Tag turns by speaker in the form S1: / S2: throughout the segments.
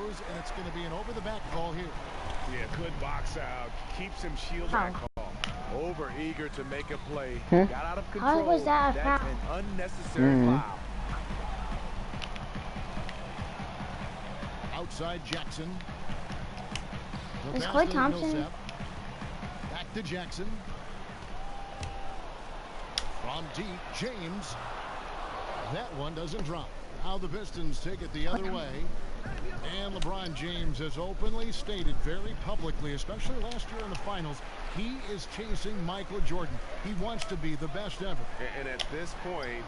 S1: throws, and it's going to be an over-the-back call here.
S2: Yeah, good box out. Keeps him shielded. That call. Over eager to make a play. Got out of control.
S3: How was that a foul?
S2: That's an unnecessary foul.
S1: Outside Jackson.
S3: Is Clay Thompson?
S1: Back to Jackson. From deep, James. That one doesn't drop. Now the Pistons take it the other way. And LeBron James has openly stated very publicly, especially last year in the finals, he is chasing Michael Jordan. He wants to be the best ever.
S2: And at this point,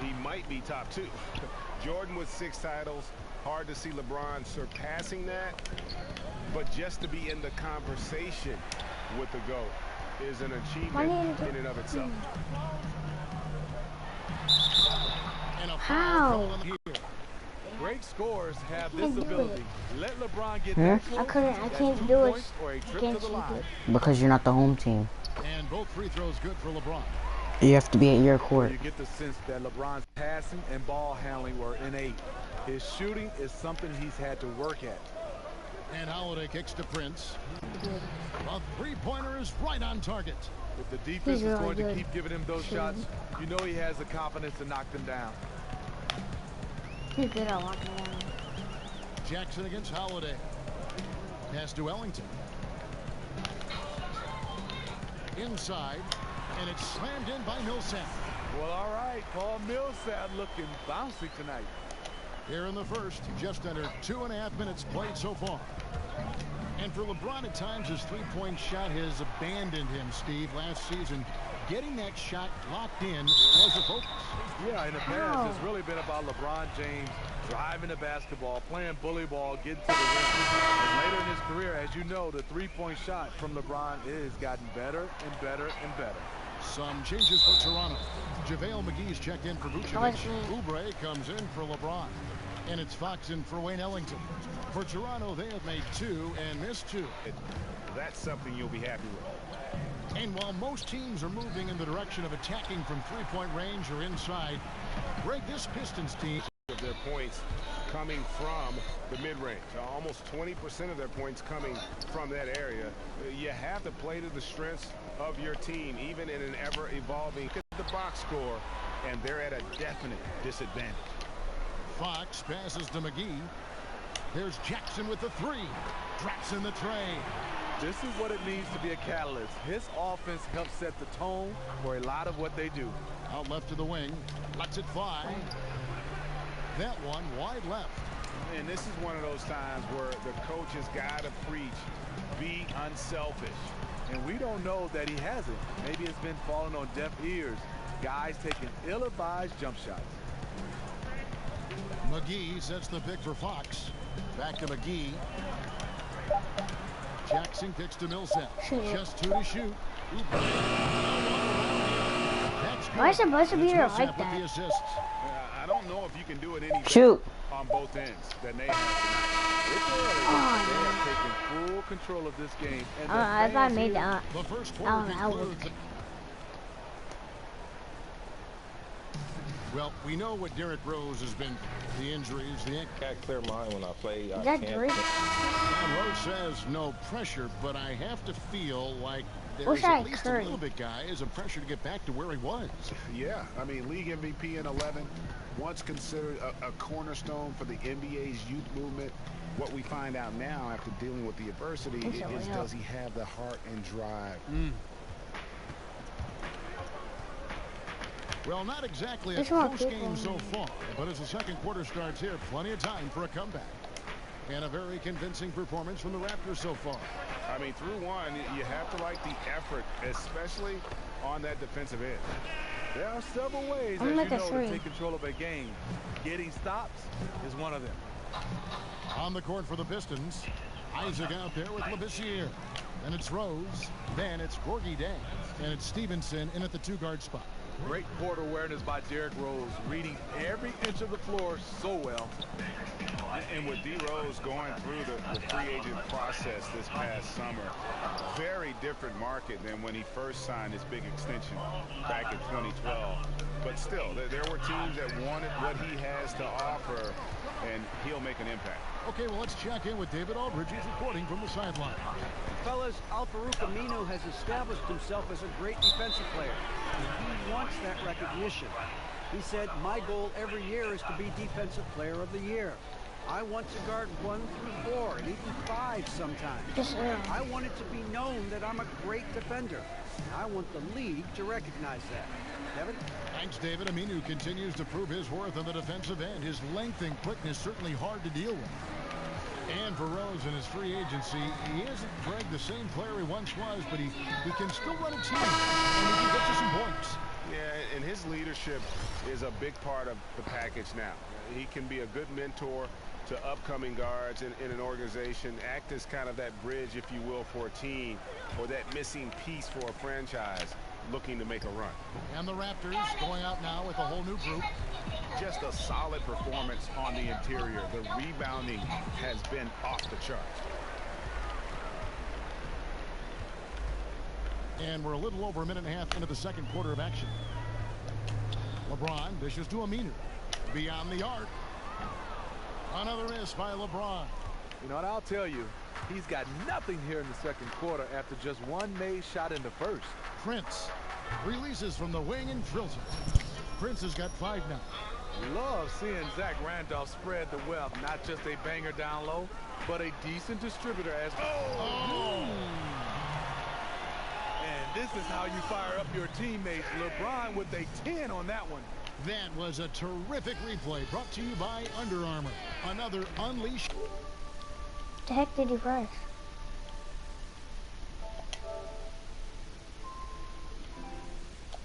S2: he might be top 2. Jordan with 6 titles. Hard to see LeBron surpassing that. But just to be in the conversation with the GOAT is an achievement in and of itself.
S3: How?
S2: Great scorers have this ability. Let LeBron get that close.
S3: I can't do it.
S2: Or a trip to the line.
S4: Because you're not the home team.
S1: And both free throws good for LeBron.
S4: You have to be at your court.
S5: You get the sense that LeBron's passing and ball handling were innate. His shooting is something he's had to work at.
S1: And Holiday kicks to Prince. A three-pointer is right on target.
S5: If the defense is going to keep giving him those shots, you know he has the confidence to knock them down.
S3: He's good at locking down.
S1: Jackson against Holiday. Pass to Ellington. Inside, and it's slammed in by Millsap.
S5: Well, all right, Paul Millsap looking bouncy tonight.
S1: Here in the first, just under 2.5 minutes played so far. And for LeBron, at times, his three-point shot has abandoned him, Steve. Last season, getting that shot locked in was a focus.
S5: Yeah, in the past, it's really been about LeBron James driving the basketball, playing bully ball, getting to the rim. And later in his career, as you know, the three-point shot from LeBron has gotten better and better and better.
S1: Some changes for Toronto. JaVale McGee's checked in for Vucevic. Oubre comes in for LeBron. And it's Fox in for Wayne Ellington. For Toronto, they have made 2 and missed 2.
S2: That's something you'll be happy with.
S1: And while most teams are moving in the direction of attacking from three-point range or inside, Greg, this Pistons team
S2: of their points coming from the mid-range. Almost 20% of their points coming from that area. You have to play to the strengths of your team, even in an ever-evolving the box score, and they're at a definite disadvantage.
S1: Fox passes to McGee. There's Jackson with the 3. Drops in the tray.
S5: This is what it needs to be a catalyst. His offense helps set the tone for a lot of what they do.
S1: Out left to the wing. Lets it fly. That one wide left.
S2: And this is one of those times where the coach has got to preach, be unselfish.
S5: And we don't know that he hasn't. Maybe it's been falling on deaf ears. Guys taking ill-advised jump shots.
S1: McGee sets the pick for Fox. Back to McGee. Jackson kicks to Millsap. Just 2 to shoot.
S3: Why is a buzzer beater like that?
S2: I don't know if you can do it any
S4: Shoot.
S2: on both ends than they have tonight.
S5: They have taken full control of this game. And
S3: if I made that,
S1: the first quarter concludes. Well, we know what Derrick Rose has been. The injuries, the
S6: can't clear mind when I play.
S3: Is that Drake?
S1: Rose says no pressure, but I have to feel like there's at least a little bit, guys, of pressure to get back to where he was.
S2: Yeah, I mean, league MVP in 11, once considered a cornerstone for the NBA's youth movement. What we find out now after dealing with the adversity is does he have the heart and drive?
S1: Well, not exactly a close game so far, but as the second quarter starts here, plenty of time for a comeback. And a very convincing performance from the Raptors so far.
S2: I mean, through one, you have to like the effort, especially on that defensive end.
S5: There are several ways, as you know, to take control of a game. Getting stops is one of them.
S1: On the court for the Pistons, Isaac out there with Labissiere. Then it's Rose. Then it's Gorgie Day. And it's Stevenson in at the 2-guard spot.
S5: Great court awareness by Derrick Rose, reading every inch of the floor so well.
S2: And with D. Rose going through the free agent process this past summer, very different market than when he first signed his big extension back in 2012. But still, there were teams that wanted what he has to offer and he'll make an impact.
S1: Okay, well, let's check in with David Aldridge, who's reporting from the sideline.
S6: Fellas, Al-Farouq Aminu has established himself as a great defensive player, and he wants that recognition. He said, my goal every year is to be Defensive Player of the Year. I want to guard 1 through 4 and even 5 sometimes. I want it to be known that I'm a great defender. And I want the league to recognize that. Kevin?
S1: Thanks, David. Aminu continues to prove his worth on the defensive end. His length and quickness certainly hard to deal with. And for Rose in his free agency, he isn't Greg the same player he once was, but he can still run a team, and he can get you some points.
S2: Yeah, and his leadership is a big part of the package now. He can be a good mentor to upcoming guards in an organization, act as kind of that bridge, if you will, for a team, or that missing piece for a franchise looking to make a run.
S1: And the Raptors going out now with a whole new group.
S7: Just a solid performance on the interior. The rebounding has been off the charts.
S1: And we're a little over a minute and a half into the second quarter of action. LeBron dishes to Aminu. Beyond the arc. Another miss by LeBron.
S5: You know what, I'll tell you, he's got nothing here in the second quarter after just one made shot in the first.
S1: Prince releases from the wing and drills it. Prince has got 5 now.
S5: Love seeing Zach Randolph spread the wealth, not just a banger down low, but a decent distributor as well. And this is how you fire up your teammates. LeBron with a 10 on that one.
S1: That was a terrific replay brought to you by Under Armour. Another unleashed.
S3: What the heck did he press?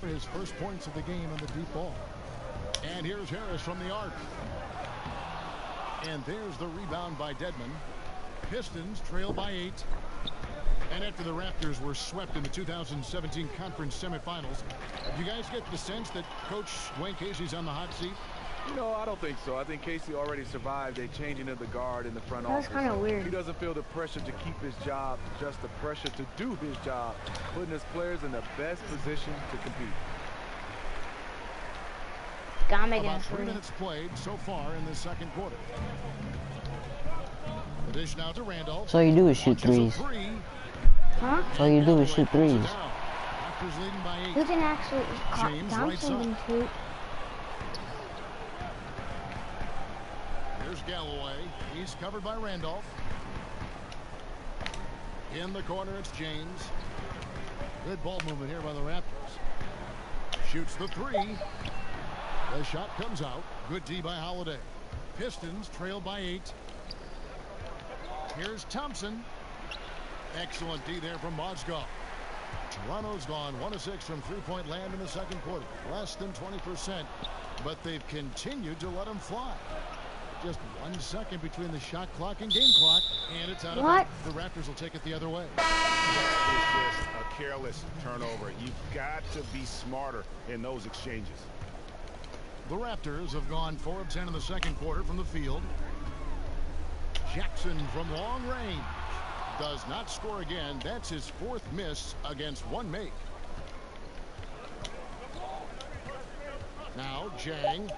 S1: His first points of the game on the deep ball. And here's Harris from the arc. And there's the rebound by Dedmon. Pistons trail by 8. And after the Raptors were swept in the 2017 conference semifinals, do you guys get the sense that Coach Wayne Casey's on the hot seat?
S5: You know, I don't think so. I think Casey already survived a changing of the guard in the front office.
S3: That's kind of weird.
S5: He doesn't feel the pressure to keep his job, just the pressure to do his job, putting his players in the best position to compete.
S3: Gotta make
S1: About
S3: it
S1: 3 minutes played so far in the second quarter. The dish now to Randolph.
S4: So all you do is shoot threes.
S3: Huh?
S4: All you do is shoot threes.
S1: Raptors leading by 8.
S3: You can actually
S1: James lights
S3: Thompson
S1: up.
S3: can shoot.
S1: Here's Galloway. He's covered by Randolph. In the corner, it's James. Good ball movement here by the Raptors. Shoots the 3. The shot comes out. Good D by Holiday. Pistons trail by 8. Here's Thompson. Excellent D there from Mozgov. Toronto's gone 1 of 6 from three-point land in the second quarter. Less than 20%, but they've continued to let them fly. Just 1 second between the shot clock and game clock, and it's out of bounds. The Raptors will take it the other way.
S2: That is just a careless turnover. You've got to be smarter in those exchanges.
S1: The Raptors have gone 4 of 10 in the second quarter from the field. Jackson from long range does not score again. That's his 4th miss against 1 make. Now Jang,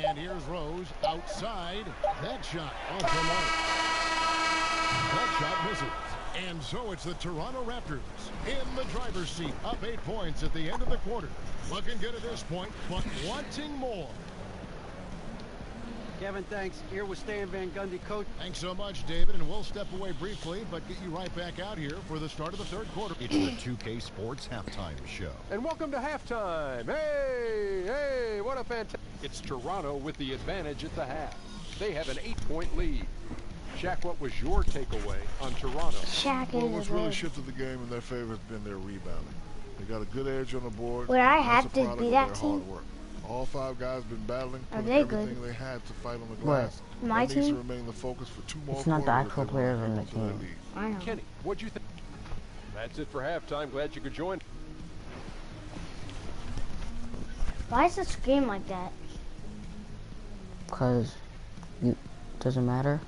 S1: and here's Rose outside. That shot off the mark. That shot misses. And so it's the Toronto Raptors in the driver's seat, up 8 points at the end of the quarter. Looking good at this point, but wanting more.
S6: Kevin, thanks. Here with Stan Van Gundy, coach.
S1: Thanks so much, David, and we'll step away briefly, but get you right back out here for the start of the third quarter.
S8: It's the 2K Sports Halftime Show.
S9: And welcome to halftime. Hey, what a fantastic. It's Toronto with the advantage at the half. They have an 8-point lead. Shaq, what was your takeaway on Toronto?
S3: Shaq
S10: Well,
S3: is
S10: what's
S3: a
S10: really
S3: good.
S10: shifted the game in their favor has been their rebounding. They got a good edge on the board.
S3: Would I
S10: That's
S3: have
S10: a
S3: to
S10: product
S3: be
S10: of
S3: that
S10: their
S3: team?
S10: hard work. All 5 guys been battling,
S3: Are
S10: putting
S3: they
S10: everything
S3: good?
S10: they had to fight on the
S4: What?
S10: glass.
S3: My
S10: that needs
S3: team?
S10: to remain the focus for 2 more
S4: It's not the
S10: quarters if
S4: actual
S10: they
S4: players
S10: want to
S4: on the
S10: hang on to
S4: team.
S10: that lead.
S3: I know.
S9: Kenny, what'd you think? That's it for halftime. Glad you could join.
S3: Why is this game like that?
S4: Because it doesn't matter.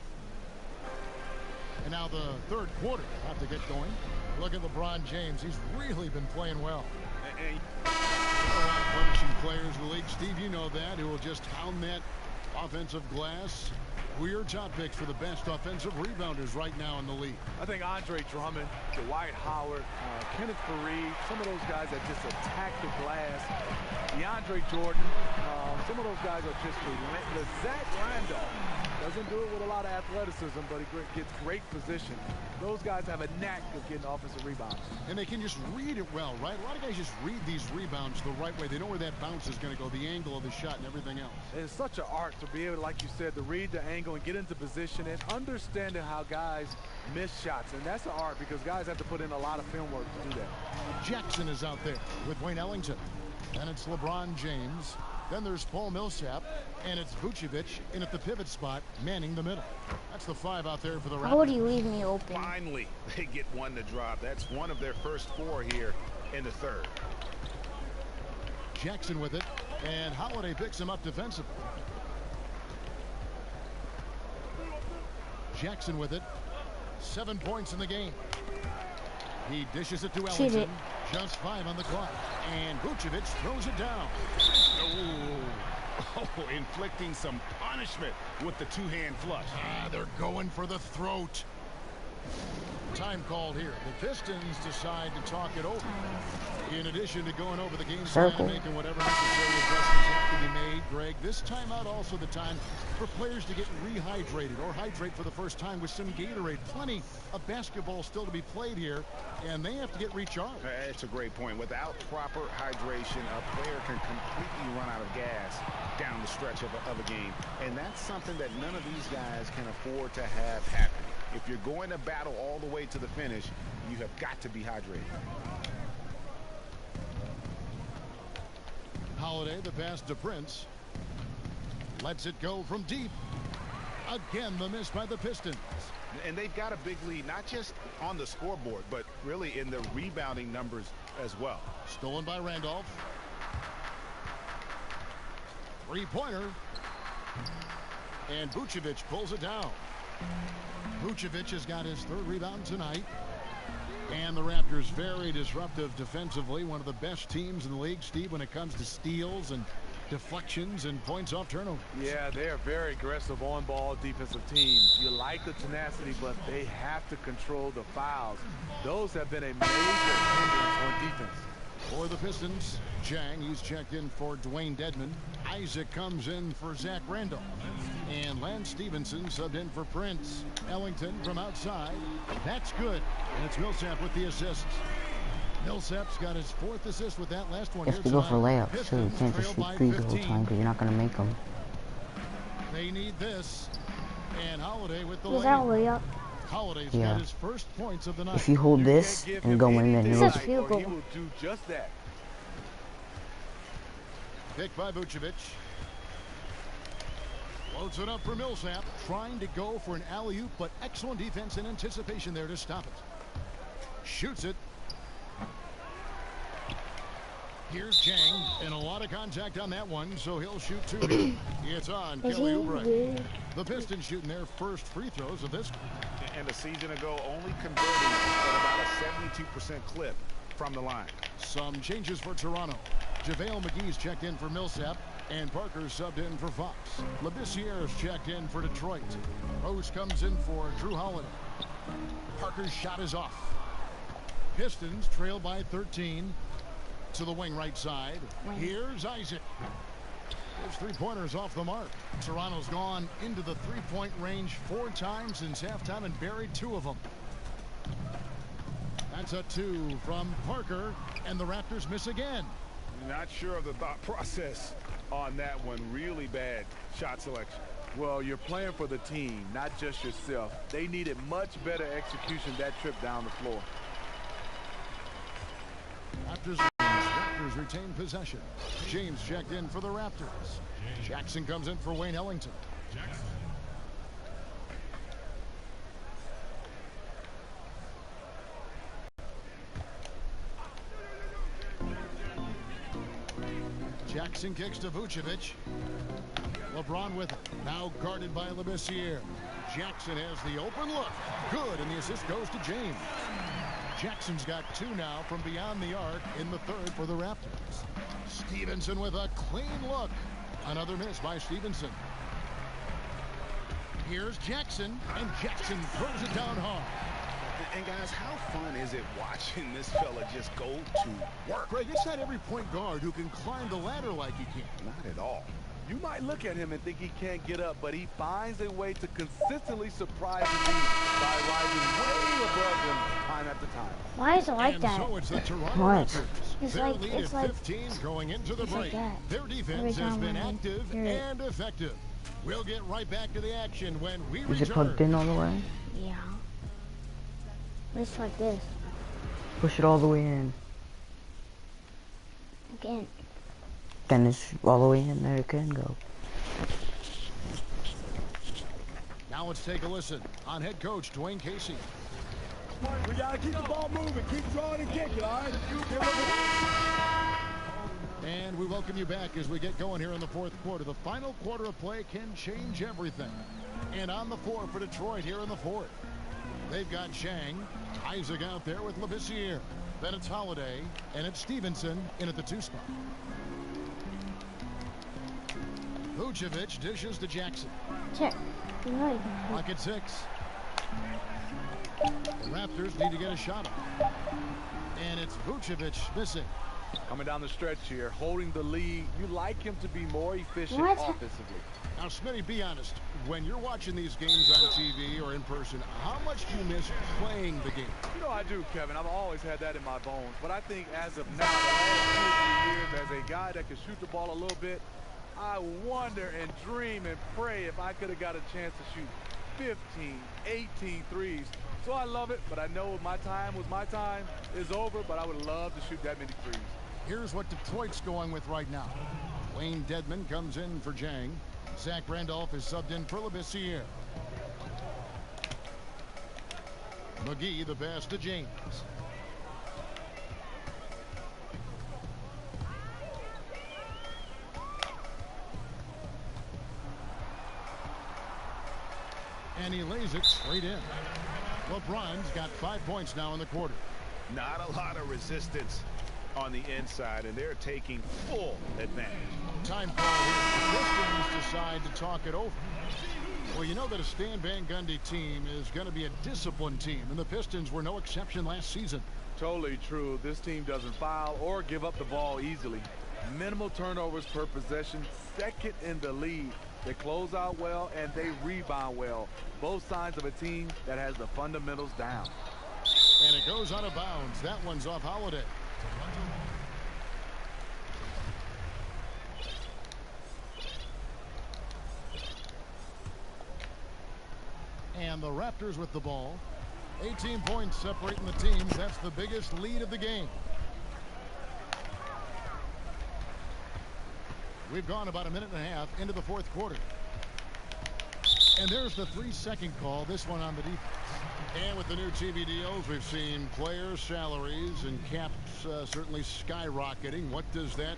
S1: And now the third quarter have to get going. Look at LeBron James. He's really been playing well. And a lot of punishing players in the league. Steve, you know that, who will just pound that offensive glass. Who are your top picks for the best offensive rebounders right now in the league?
S5: I think Andre Drummond, Dwight Howard, Kenneth Fareed, some of those guys that just attack the glass. DeAndre Jordan, some of those guys are just relentless. Zach Randolph doesn't do it with a lot of athleticism, but he gets great position. Those guys have a knack of getting offensive rebounds.
S1: And they can just read it well, right? A lot of guys just read these rebounds the right way. They know where that bounce is going to go, the angle of the shot and everything else.
S5: It's such an art to be able, like you said, to read the angle and get into position and understanding how guys miss shots. And that's an art because guys have to put in a lot of film work to do that.
S1: Jackson is out there with Wayne Ellington. And it's LeBron James. Then there's Paul Millsap. And it's Vucevic in at the pivot spot, manning the middle. That's the 5 out there for the Raptors.
S3: How would you leave me open?
S7: Finally, they get one to drop. That's one of their first 4 here in the third.
S1: Jackson with it. And Holiday picks him up defensively. Jackson with it. 7 points in the game. He dishes it to Ellington. Just 5 on the clock. And Vucevic throws it down.
S7: Oh, inflicting some punishment with the 2-hand flush.
S1: They're going for the throat. Time called here. The Pistons decide to talk it over. In addition to going over the game plan and making whatever necessary adjustments have to be made, Greg, this timeout also the time for players to get rehydrated or hydrate for the first time with some Gatorade. Plenty of basketball still to be played here, and they have to get recharged.
S7: That's a great point. Without proper hydration, a player can completely run out of gas down the stretch of a game, and that's something that none of these guys can afford to have happen. If you're going to battle all the way to the finish, you have got to be hydrated.
S1: Holiday, the pass to Prince. Lets it go from deep. Again, the miss by the Pistons.
S7: And they've got a big lead, not just on the scoreboard, but really in the rebounding numbers as well.
S1: Stolen by Randolph. Three-pointer. And Vucevic pulls it down. Vucevic has got his 3rd rebound tonight. And the Raptors very disruptive defensively. One of the best teams in the league, Steve, when it comes to steals and deflections and points off turnover.
S5: Yeah, they are very aggressive on-ball defensive team. You like the tenacity, but they have to control the fouls. Those have been a major hindrance on defense.
S1: For the Pistons, Jang, he's checked in for Dwayne Dedman. Isaac comes in for Zach Randolph. And Lance Stevenson subbed in for Prince. Ellington from outside. That's good. And it's Millsap with the assists. Millsap's got his 4th assist with that last one.
S4: You have to go for layups, too. You can't just shoot 3 the whole time because you're not going to make them.
S1: They need this. And Holiday with the
S3: layup.
S1: Holiday's got his first points of the night.
S4: If you hold this and go in, then
S3: he will
S5: do just that.
S1: Pick by Vucevic. Floats it up for Millsap, trying to go for an alley-oop, but excellent defense and anticipation there to stop it. Shoots it. Here's Chang, and a lot of contact on that one, so he'll shoot 2. It's on Kelly Oubre. The Pistons shooting their first free throws of this.
S7: And a season ago, only converting at about a 72% clip from the line.
S1: Some changes for Toronto. JaVale McGee's checked in for Millsap, and Parker's subbed in for Fox. Labissiere's checked in for Detroit. Rose comes in for Drew Holiday. Parker's shot is off. Pistons trail by 13. To the wing right side. Here's Isaac. His 3-pointers off the mark. Toronto's gone into the 3-point range 4 times since halftime and buried 2 of them. That's a 2 from Parker, and the Raptors miss again.
S7: Not sure of the thought process on that one. Really bad shot selection.
S5: Well, you're playing for the team, not just yourself. They needed much better execution that trip down the floor.
S1: Raptors retain possession. James checked in for the Raptors. Jackson comes in for Wayne Ellington. Jackson kicks to Vucevic. LeBron with it. Now guarded by Labissiere. Jackson has the open look. Good, and the assist goes to James. Jackson's got 2 now from beyond the arc in the 3rd for the Raptors. Stevenson with a clean look. Another miss by Stevenson. Here's Jackson, and Jackson throws it down hard.
S7: And guys, how fun is it watching this fella just go to work?
S1: Greg, it's not every point guard who can climb the ladder like he can.
S7: Not at all.
S5: You might look at him and think he can't get up, but he finds a way to consistently surprise the team by rising way above them time after time.
S3: Why is it like that?
S1: So it's the Toronto
S4: What?
S1: Raptors.
S3: It's
S1: Their
S3: like-
S1: lead
S3: it's
S1: at
S3: like-
S1: 15 going into the
S3: it's
S1: break.
S3: like that.
S1: Their
S3: Every
S1: defense has
S3: time
S1: been
S3: I
S1: active
S3: hear it.
S1: and effective. We'll get right back to the action when we
S4: Is it plugged
S1: return.
S4: in all the way?
S3: Yeah. It's like this.
S4: Push it all the way in.
S3: Again.
S4: Then it's all the way in. There it can go.
S1: Now let's take a listen on head coach Dwayne Casey.
S11: We gotta keep the ball moving. Keep drawing and kicking, all right?
S1: And we welcome you back as we get going here in the fourth quarter. The final quarter of play can change everything. And on the floor for Detroit here in the fourth, they've got Shang, Isaac out there with Labissiere. Then it's Holiday, and it's Stevenson in at the 2 spot. Vucevic dishes to Jackson.
S3: Check. You know you can
S1: Clock at 6. The Raptors need to get a shot up. And it's Vucevic missing.
S5: Coming down the stretch here, holding the lead. You like him to be more efficient
S3: What?
S5: offensively.
S1: Now, Smitty, be honest. When you're watching these games on TV or in person, how much do you miss playing the game?
S5: You know I do, Kevin. I've always had that in my bones. But I think as of now, the last 2 or 3 years, as a guy that can shoot the ball a little bit, I wonder and dream and pray if I could have got a chance to shoot 15, 18 threes. So I love it, but I know my time is over, but I would love to shoot that many threes.
S1: Here's what Detroit's going with right now. Wayne Dedman comes in for Jang. Zach Randolph is subbed in for Labissiere. McGee the pass to James. And he lays it straight in. LeBron's got 5 points now in the quarter.
S7: Not a lot of resistance on the inside, and they're taking full advantage.
S1: Time call here. The Pistons decide to talk it over. Well, you know that a Stan Van Gundy team is going to be a disciplined team, and the Pistons were no exception last season.
S5: Totally true. This team doesn't foul or give up the ball easily. Minimal turnovers per possession, second in the league. They close out well and they rebound well. Both signs of a team that has the fundamentals down.
S1: And it goes out of bounds. That one's off Holiday. And the Raptors with the ball. 18 points separating the teams. That's the biggest lead of the game. We've gone about a minute and a half into the fourth quarter. And there's the 3-second call, this one on the defense. And with the new TV deals, we've seen players' salaries and caps certainly skyrocketing. What does that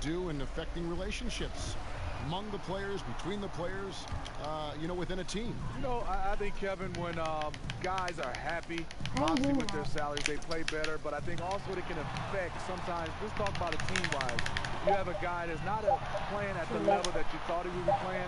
S1: do in affecting relationships among the players, between the players, you know, within a team?
S5: You know, I think, Kevin, when guys are happy, obviously with their salaries, they play better. But I think also it can affect sometimes, let's talk about it team-wise. You have a guy that's not playing at the level that you thought he would be playing.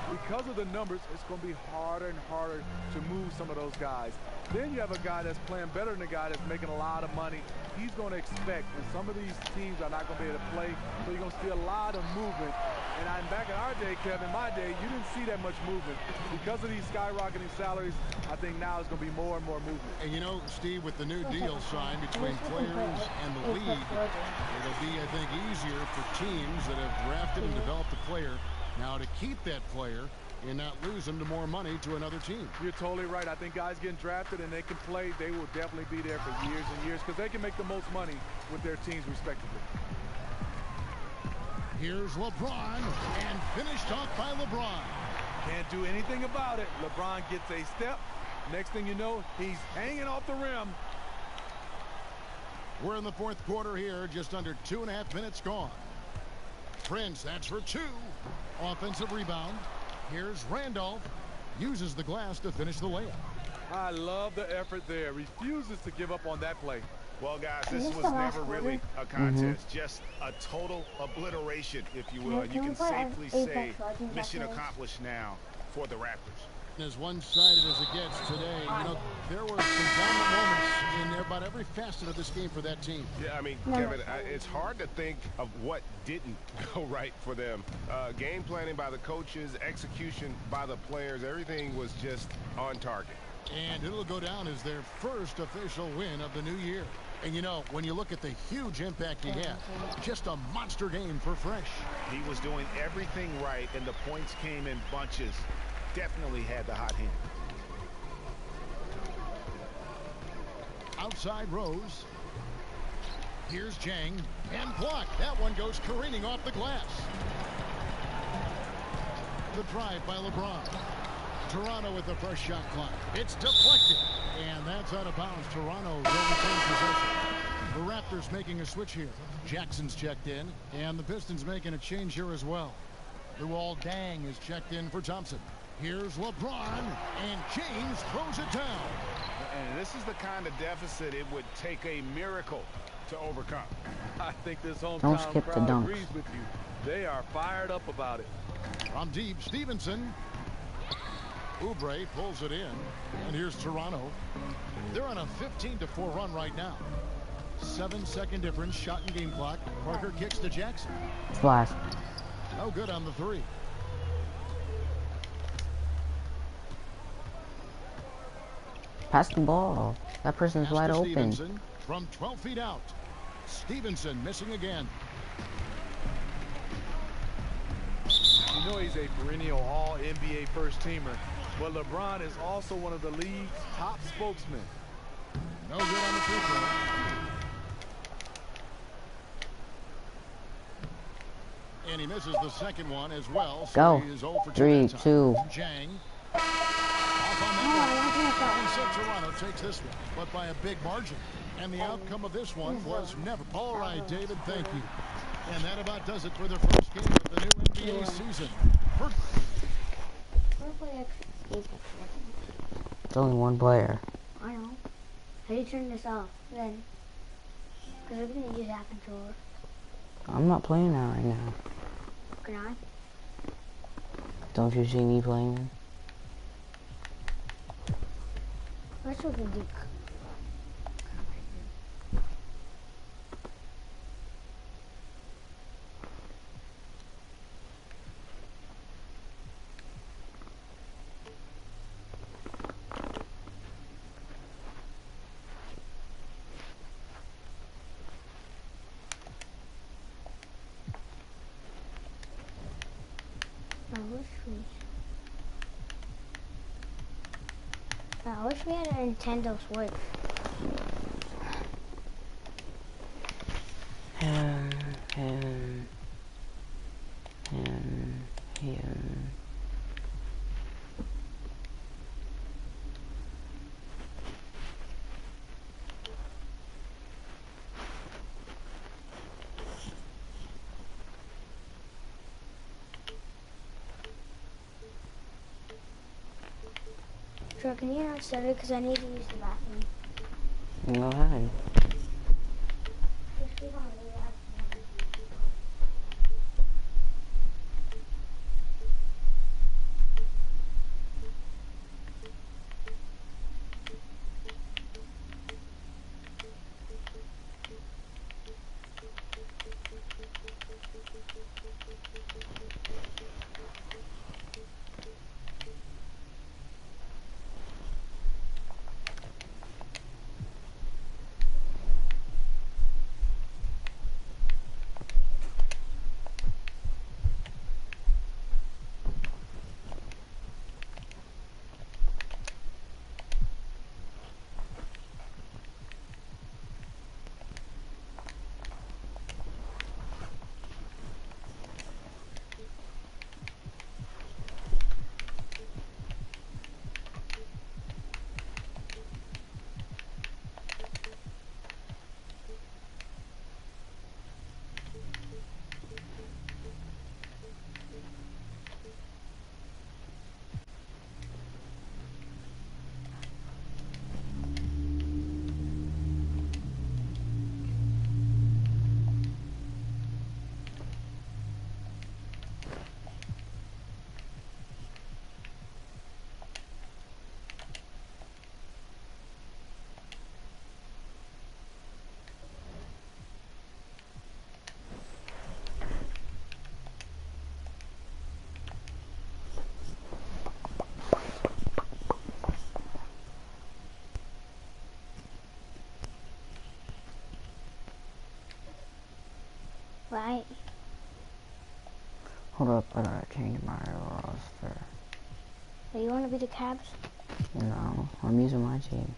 S5: Because of the numbers, it's going to be harder and harder to move some of those guys. Then you have a guy that's playing better than a guy that's making a lot of money. He's going to expect, and some of these teams are not going to be able to play, so you're going to see a lot of movement. And back in our day, Kevin, my day, you didn't see that much movement. Because of these skyrocketing salaries, I think now it's going to be more and more movement.
S1: And you know, Steve, with the new deal signed between players and the league, it'll be, I think, easier for teams that have drafted and developed a player now to keep that player and not lose them to more money to another team.
S5: You're totally right. I think guys getting drafted and they can play, they will definitely be there for years and years because they can make the most money with their teams respectively.
S1: Here's LeBron, and finished off by LeBron.
S5: Can't do anything about it. LeBron gets a step. Next thing you know, he's hanging off the rim.
S1: We're in the fourth quarter here, just under 2.5 minutes gone. Prince, that's for 2. Offensive rebound. Here's Randolph. Uses the glass to finish the layup.
S5: I love the effort there. Refuses to give up on that play.
S7: Well, guys, this was never really a contest. Just a total obliteration, if you will. You can safely say mission accomplished now for the Raptors.
S1: As one-sided as it gets today, you know, there were some dominant moments in there about every facet of this game for that team.
S2: Yeah, I mean, Kevin, it's hard to think of what didn't go right for them. Game planning by the coaches, execution by the players, everything was just on target.
S1: And it'll go down as their first official win of the new year. And, you know, when you look at the huge impact he had, just a monster game for Fresh.
S7: He was doing everything right, and the points came in bunches. Definitely had the hot hand.
S1: Outside Rose. Here's Jang. And blocked. That one goes careening off the glass. The drive by LeBron. Toronto with the first shot clock. It's deflected. And that's out of bounds. Toronto will retain possession. The Raptors making a switch here. Jackson's checked in. And the Pistons making a change here as well. Luol Deng is checked in for Thompson. Here's LeBron, and James throws it down.
S2: And this is the kind of deficit it would take a miracle to overcome.
S5: I think this hometown crowd agrees with you. They are fired up about it.
S1: From deep, Stevenson. Oubre pulls it in, and here's Toronto. They're on a 15-4 run right now. 7-second difference, shot and game clock. Parker kicks to Jackson.
S4: Flash.
S1: No good on the three.
S4: Pass the ball. That person's wide open.
S1: Stevenson from 12 feet out. Stevenson missing again.
S5: You know he's a perennial all-NBA first-teamer, but LeBron is also one of the league's top spokesmen.
S1: No good on the free throw. And he misses the second one as well. So
S4: Go.
S1: he is 0 for
S4: 3, 2.
S1: Jang. Off on that one. So Toronto takes this one, but by a big margin. And the outcome of this one was never. All right, David, thank you. And that about does it for the first game of the new NBA season.
S4: It's only one player.
S3: I know. How do you turn this off then? Because we're going to use that controller.
S4: I'm not playing that right now.
S3: Can I?
S4: Don't you see me playing?
S3: Let's look at Duke. I wish we had a Nintendo Switch.
S4: Him.
S3: Sure, can you not study? Because I need to use the bathroom.
S4: Go ahead. Hold up, I gotta change my roster.
S3: So you want to be the Cavs?
S4: No, I'm using my team.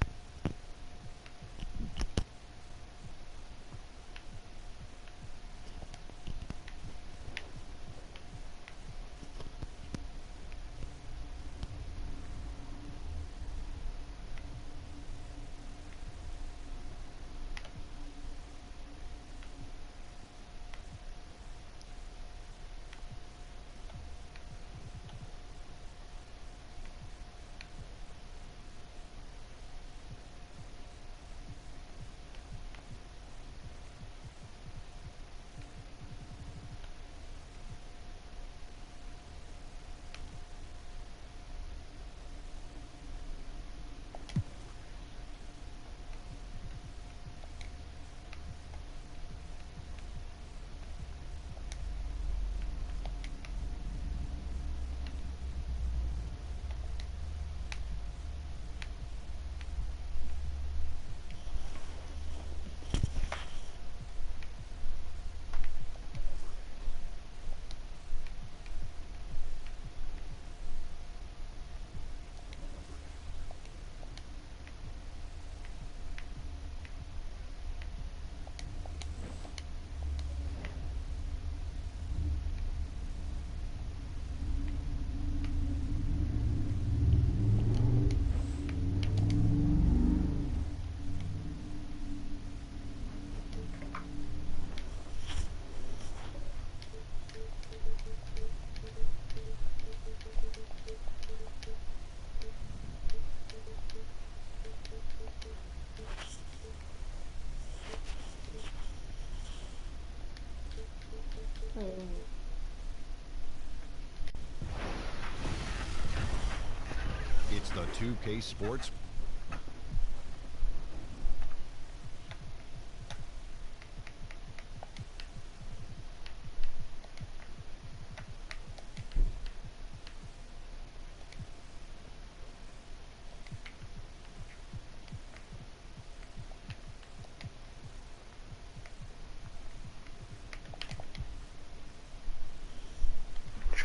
S8: It's the 2K Sports.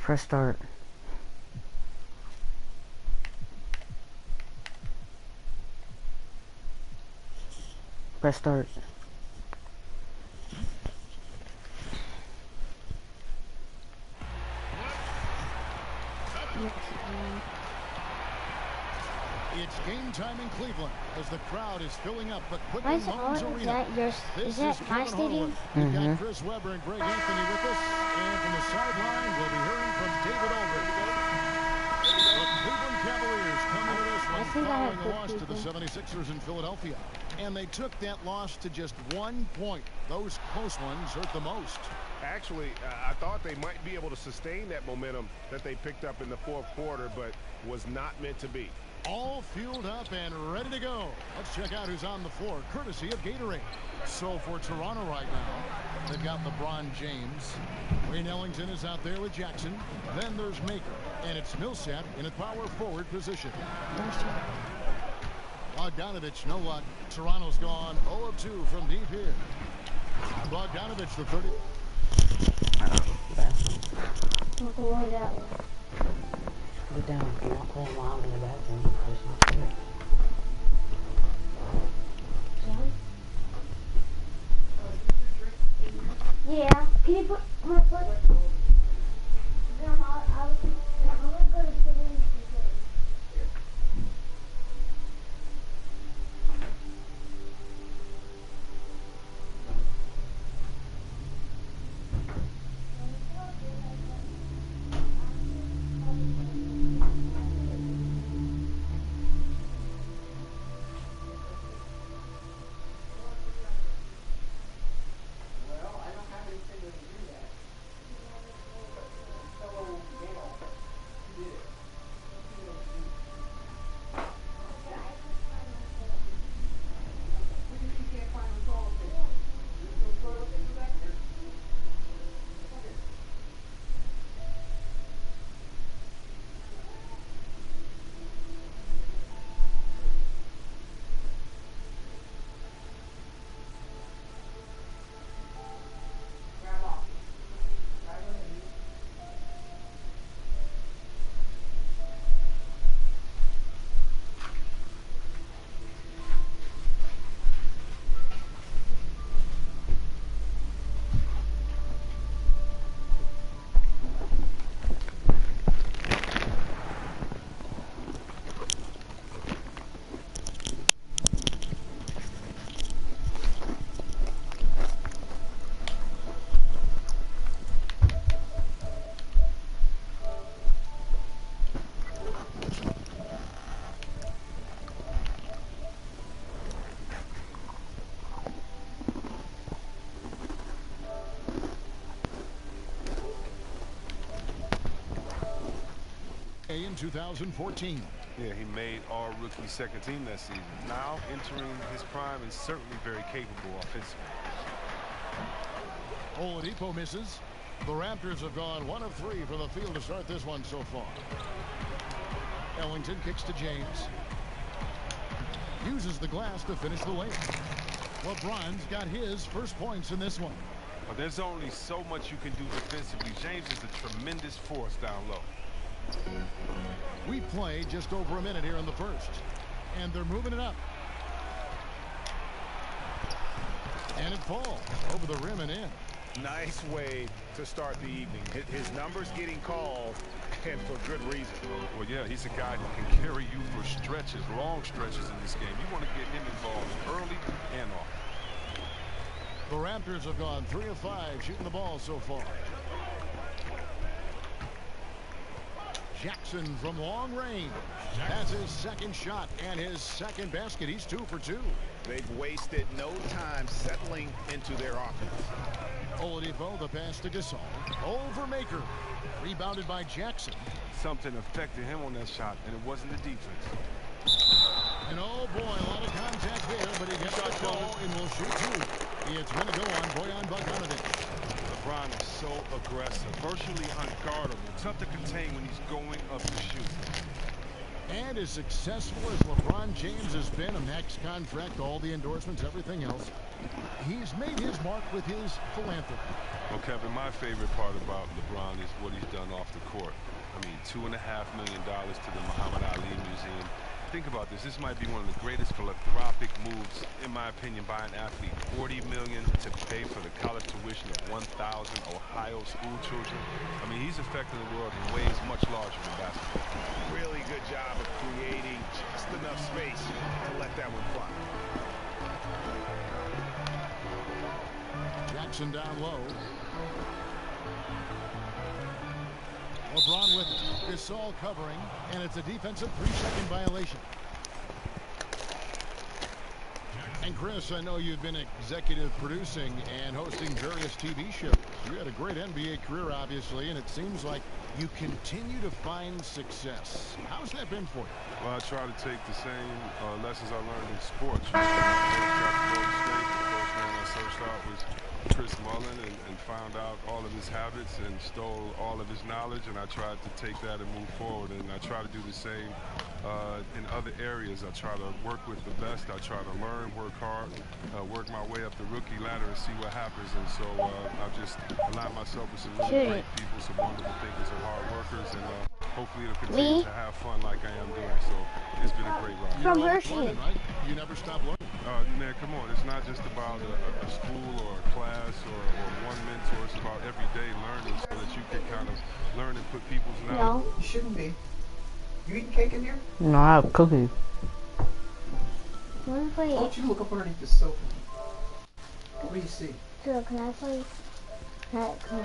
S4: Press start. Press start.
S1: It's game time in Cleveland as the crowd is filling up, but quick
S3: Why
S1: in
S3: is it
S1: Loans
S3: all,
S1: Arena.
S3: is that my stadium?
S1: We've got Chris Webber and Greg Anthony with us, and from the sideline, we'll be hearing from David Aldridge. The Cleveland Cavaliers come into this one following a loss to the 76ers in Philadelphia. And they took that loss to just 1 point. Those close ones hurt the most.
S2: Actually, I thought they might be able to sustain that momentum that they picked up in the fourth quarter, but was not meant to be.
S1: All fueled up and ready to go. Let's check out who's on the floor, courtesy of Gatorade. So for Toronto right now, they've got LeBron James. Wayne Ellington is out there with Jackson. Then there's Maker, and it's Millsap in a power forward position. Bogdanovich, no luck. Toronto's gone 0 of 2 from deep here. Bogdanovich, the 30.
S4: Put it down. I'm not playing while I'm in the bathroom. It's not fair.
S3: Yeah. Can you put my foot? Grandma, I'm gonna go to the room.
S1: 2014.
S2: Yeah, he made all-rookie second team that season. Now entering his prime and certainly very capable offensively.
S1: Oladipo misses. The Raptors have gone 1 of 3 from the field to start this one so far. Ellington kicks to James. Uses the glass to finish the layup. LeBron's got his first points in this one.
S2: Well, there's only so much you can do defensively. James is a tremendous force down low.
S1: We play just over a minute here in the first. And they're moving it up. And it falls over the rim and in.
S7: Nice way to start the evening. His numbers getting called, and for good reason.
S2: Well, yeah, he's a guy who can carry you for stretches, long stretches in this game. You want to get him involved early and often.
S1: The Raptors have gone 3 of 5 shooting the ball so far. Jackson from long range. That's his second shot and his second basket. He's 2 for 2.
S7: They've wasted no time settling into their offense.
S1: Oladipo, the pass to Gasol. Over Maker. Rebounded by Jackson.
S2: Something affected him on that shot, and it wasn't the defense.
S1: And oh boy, a lot of contact there, but he gets the ball and will shoot 2. It's going to go on Bojan Bogdanovic.
S2: LeBron is so aggressive, virtually unguardable, tough to contain when he's going up to shoot.
S1: And as successful as LeBron James has been, a max contract, all the endorsements, everything else, he's made his mark with his philanthropy.
S2: Well, Kevin, my favorite part about LeBron is what he's done off the court. I mean, $2.5 million to the Muhammad Ali Museum. Think about this. This might be one of the greatest philanthropic moves, in my opinion, by an athlete. $40 million to pay for the college tuition of 1,000 Ohio school children. I mean, he's affecting the world in ways much larger than basketball.
S7: Really good job of creating just enough space to let that one fly.
S1: Jackson down low. LeBron with it. Gasol covering, and it's a defensive 3-second violation. And Chris, I know you've been executive producing and hosting various TV shows. You had a great NBA career, obviously, and it seems like you continue to find success. How's that been for you?
S2: Well, I try to take the same lessons I learned in sports. You know, the first man I searched out was Chris Mullin and found out all of his habits and stole all of his knowledge, and I tried to take that and move forward, and I try to do the same in other areas. I try to work with the best. I try to learn, work hard, work my way up the rookie ladder and see what happens. And so I've just aligned myself with some really great people, some wonderful thinkers and hard workers, and hopefully it'll continue to have fun like I am doing. So it's been a great ride.
S1: From Hershey, right? You never stop learning.
S2: Man, come on. It's not just about a school or a class or one mentor. It's about everyday learning so that you can kind of learn and put people's knowledge.
S12: No, you shouldn't be. You eating cake in here?
S4: No, I have cookies.
S12: Why don't you look up underneath the sofa? What do you see?
S3: So can I play? Can I